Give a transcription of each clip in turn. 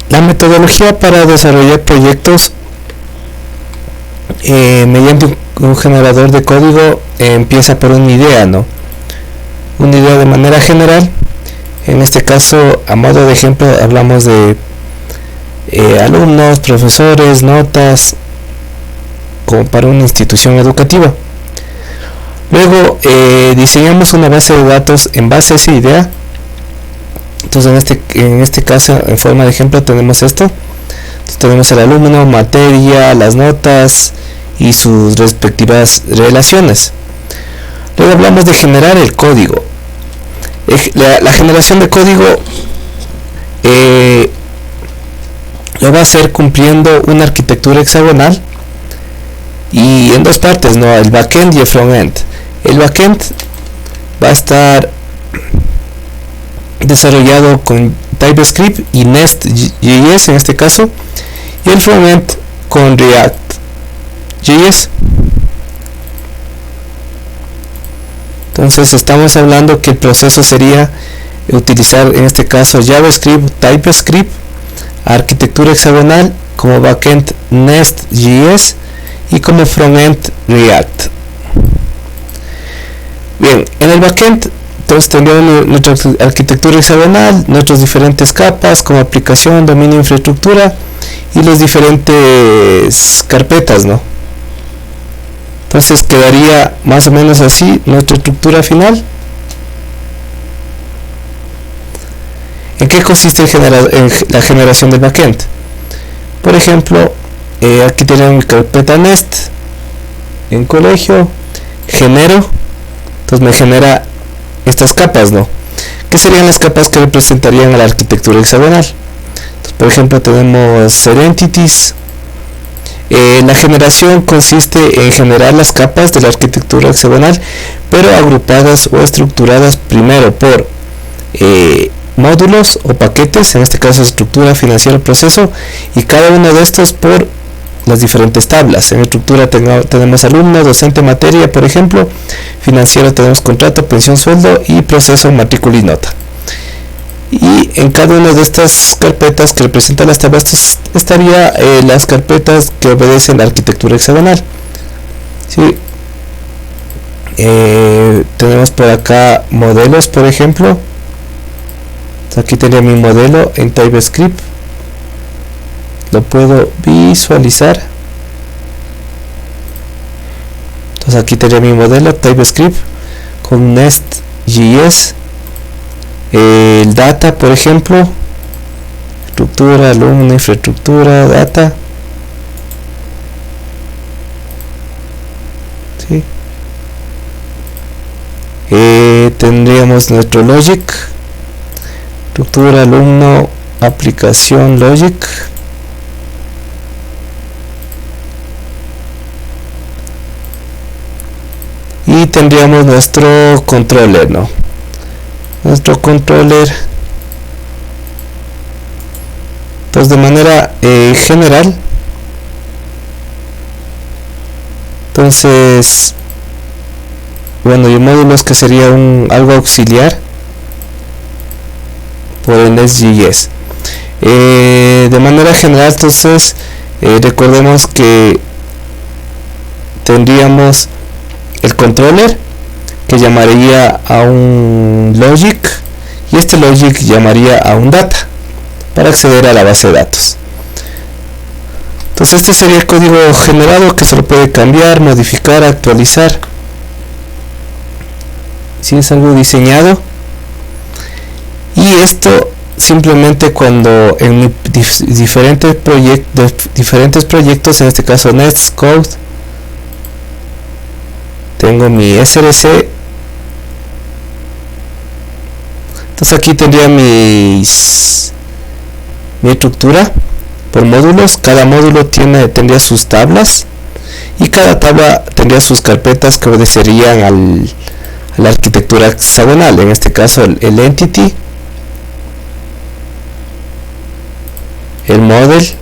La metodología para desarrollar proyectos mediante un generador de código empieza por una idea, ¿no? Una idea de manera general. En este caso, a modo de ejemplo, hablamos de alumnos, profesores, notas, como para una institución educativa. Luego diseñamos una base de datos en base a esa idea. Entonces en este caso, en forma de ejemplo, tenemos esto. Entonces, tenemos el alumno, materia, las notas y sus respectivas relaciones. Luego hablamos de generar el código. La generación de código lo va a hacer cumpliendo una arquitectura hexagonal y en dos partes, ¿no? El backend y el frontend. El backend va a estar desarrollado con TypeScript y Nest.js en este caso, y el frontend con React.js. Entonces estamos hablando que el proceso sería utilizar en este caso JavaScript, TypeScript, arquitectura hexagonal, como backend Nest.js y como frontend React. Bien, en el backend entonces tendríamos nuestra arquitectura hexagonal, nuestras diferentes capas como aplicación, dominio, infraestructura y las diferentes carpetas, ¿no? Entonces quedaría más o menos así nuestra estructura final. ¿En qué consiste en la generación del backend? Por ejemplo, aquí tenemos mi carpeta Nest en colegio, genero, entonces me genera estas capas, ¿no? ¿Qué serían las capas que representarían a la arquitectura hexagonal? Entonces, por ejemplo, tenemos ser entities. La generación consiste en generar las capas de la arquitectura hexagonal, pero agrupadas o estructuradas primero por módulos o paquetes, en este caso estructura, financiero, proceso, y cada uno de estos por las diferentes tablas. En estructura tenemos alumno, docente, materia, por ejemplo. Financiero tenemos contrato, pensión, sueldo, y proceso, matrícula y nota. Y en cada una de estas carpetas que representan las tablas estaría las carpetas que obedecen la arquitectura hexagonal. ¿Sí? Tenemos por acá modelos, por ejemplo. Aquí tenía mi modelo en TypeScript. Lo puedo visualizar. Entonces aquí tenía mi modelo TypeScript con Nest.js. El data, por ejemplo, estructura, alumno, infraestructura, data. ¿Sí? Tendríamos nuestro logic, estructura, alumno, aplicación, logic. Y tendríamos nuestro controller, ¿no? Nuestro controller. Entonces, de manera general, entonces, bueno, y módulos que sería algo auxiliar por el Nest.js. De manera general, entonces, recordemos que tendríamos el controller, que llamaría a un logic, y este logic llamaría a un data para acceder a la base de datos. Entonces este sería el código generado, que se lo puede cambiar, modificar, actualizar si es algo diseñado. Y esto simplemente cuando en diferentes proyectos, en este caso Nest Code, tengo mi src. Entonces aquí tendría mi estructura por módulos. Cada módulo tendría sus tablas, y cada tabla tendría sus carpetas que obedecerían a la arquitectura hexagonal. En este caso el entity, el model.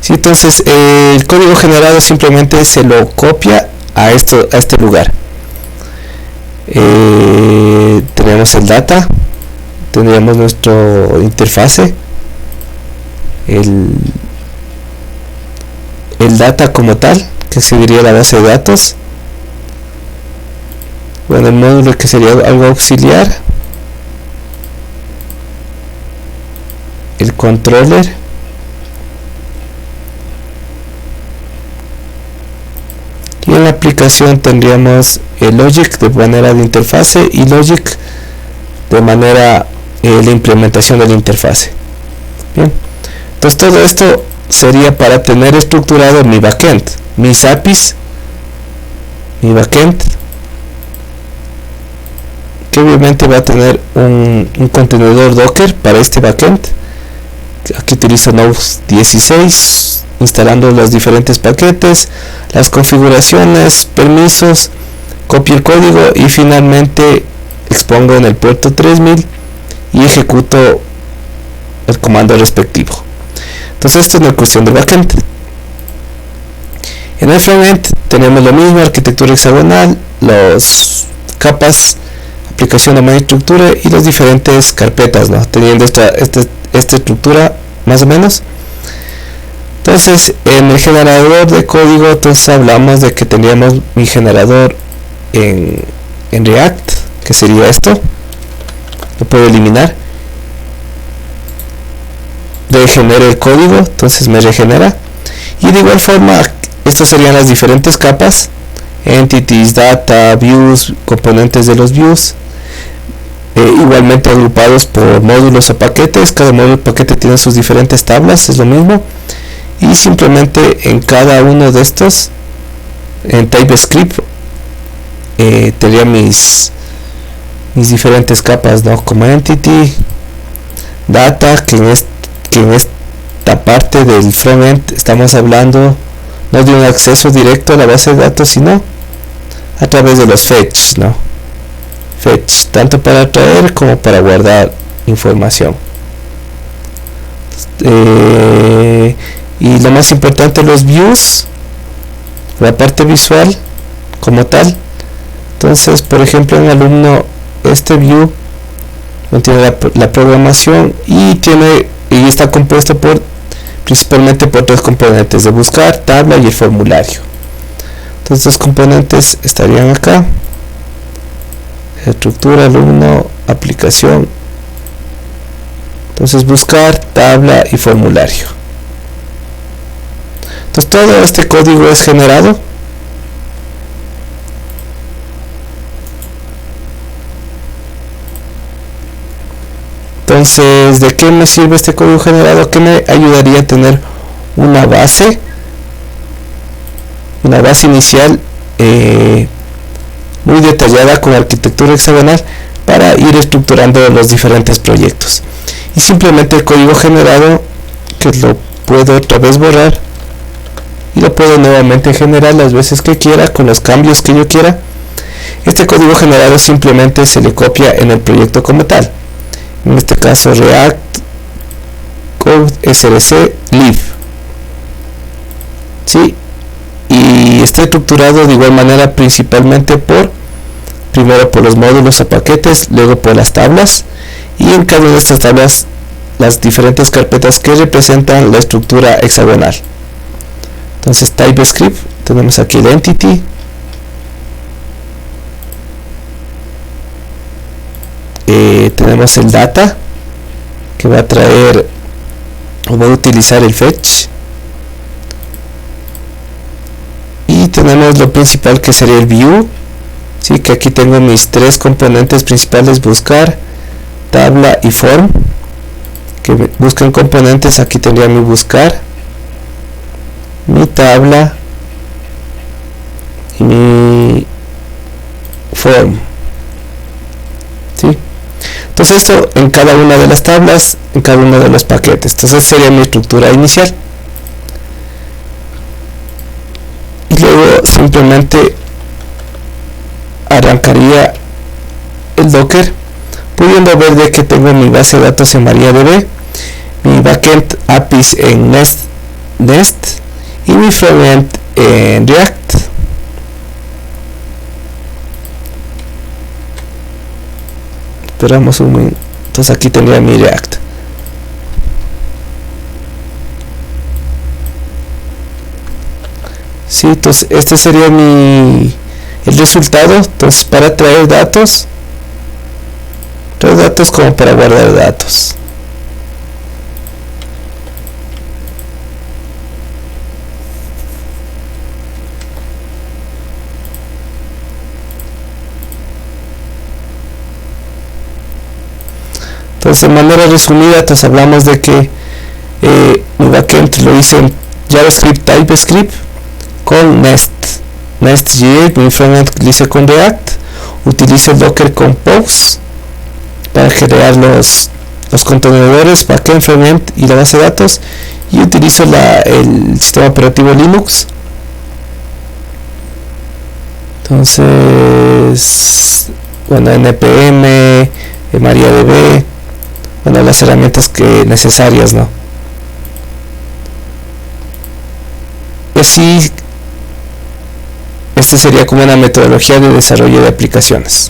Sí, entonces el código generado simplemente se lo copia a este lugar. Tenemos el data, tendríamos nuestro interfase, el data como tal, que sería la base de datos, bueno, el módulo, que sería algo auxiliar, el controller, y en la aplicación tendríamos el logic de manera de interfase y logic de manera la implementación de la interfase. Bien, entonces todo esto sería para tener estructurado mi backend, mis APIs, mi backend, que obviamente va a tener un contenedor Docker para este backend. Aquí utilizo Node 16, instalando los diferentes paquetes, las configuraciones, permisos, copio el código y finalmente expongo en el puerto 3000 y ejecuto el comando respectivo. Entonces esto es una cuestión de backend. En el frontend tenemos lo mismo, arquitectura hexagonal, las capas, aplicación de manera estructura y las diferentes carpetas, ¿no? Teniendo esta estructura más o menos. Entonces en el generador de código, entonces hablamos de que tendríamos mi generador en React, que sería esto, lo puedo eliminar, regenera el código, entonces me regenera, y de igual forma estas serían las diferentes capas, entities, data, views, componentes de los views, igualmente agrupados por módulos o paquetes. Cada módulo o paquete tiene sus diferentes tablas, es lo mismo, y simplemente en cada uno de estos, en TypeScript, tendría mis diferentes capas, ¿no? Como entity, data, que en esta parte del frontend estamos hablando no de un acceso directo a la base de datos, sino a través de los fetch, ¿no? Fetch, tanto para traer como para guardar información. Y lo más importante, los views, la parte visual como tal. Entonces, por ejemplo, en alumno, este view contiene la programación y está compuesto principalmente por tres componentes: de buscar, tabla y el formulario. Entonces estos componentes estarían acá: estructura, alumno, aplicación. Entonces buscar, tabla y formulario. Entonces todo este código es generado Entonces, ¿de qué me sirve este código generado? Que me ayudaría a tener una base inicial muy detallada con arquitectura hexagonal para ir estructurando los diferentes proyectos. Y simplemente el código generado, que lo puedo otra vez borrar y lo puedo nuevamente generar las veces que quiera con los cambios que yo quiera. Este código generado simplemente se le copia en el proyecto como tal. En este caso React Code SRC Live, ¿sí? Y está estructurado de igual manera principalmente primero por los módulos o paquetes, luego por las tablas, y en cada una de estas tablas las diferentes carpetas que representan la estructura hexagonal. Entonces TypeScript, tenemos aquí el entity, tenemos el data, que va a traer o va a utilizar el fetch, y tenemos lo principal, que sería el view, ¿sí? Que aquí tengo mis tres componentes principales: buscar, tabla y form, que buscan componentes. Aquí tendría mi buscar, mi tabla y mi form, ¿sí? Entonces esto en cada una de las tablas, en cada uno de los paquetes. Entonces sería mi estructura inicial. Y luego simplemente arrancaría el Docker, pudiendo ver de que tengo mi base de datos en MariaDB, mi backend APIs en Nest y mi frontend en React. Esperamos un Entonces aquí tendría mi React. Sí, entonces este sería el resultado. Entonces para traer datos como para guardar datos. Entonces, de manera resumida, entonces hablamos de que mi backend lo hice en JavaScript, TypeScript con Nest.js. Mi frontend lo hice con React. Utilizo Docker Compose para crear los contenedores, backend, frontend y la base de datos. Y utilizo el sistema operativo Linux. Entonces, bueno, npm, MariaDB, bueno, las herramientas necesarias, ¿no? Y así, esta sería como una metodología de desarrollo de aplicaciones.